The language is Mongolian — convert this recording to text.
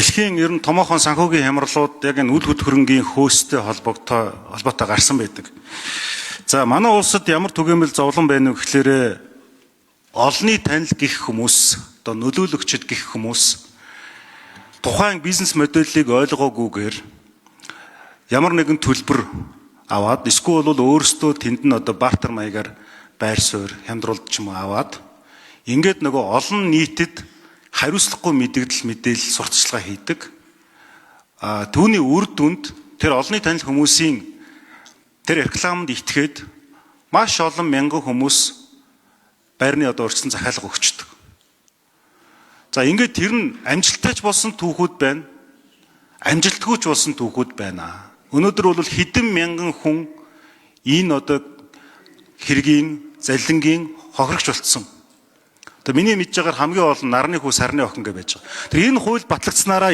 дэлхийн ер нь томоохон санхүүгийн хямралууд яг энэ үл хөдөлгөөнгийн хөөстэй холбоотой гарсан байдаг. За манай улсад ямар түгээмэл зовлон байна вэ гэхээр олонний танил гэх хүмүүс, одоо нөлөөлөгчд гэх хүмүүс тухайн бизнес модельийг ойлгоогүйгээр ямар нэгэн төлбөр аваад эсвэл өөрсдөө тэнд нь одоо бартер маягаар байр суурь хямдруулж ч юм уу аваад ингээд нөгөө олон нийтэд хариуцлагагүй мэдээлэл сурталчилгаа хийдэг. Түүний үр дүнд тэр олонний танил хүмүүсийн тэр рекламанд итгээд маш олон мянган хүмүүс байрны одоо урьдчилан захиалга өгчдөг. За ингээд тэр нь амжилттай ч болсон түүхүүд байна. Амжилтгүй ч болсон түүхүүд байна. Өнөөдөр бол хэдэн мянган хүн энэ одоо хэргийн, залингийн хохирогч болцсон. Тэгээ миний мэдж байгаагаар хамгийн олон нарны хүү сарны охин гэж байж байгаа. Тэр энэ хууль батлагдсанараа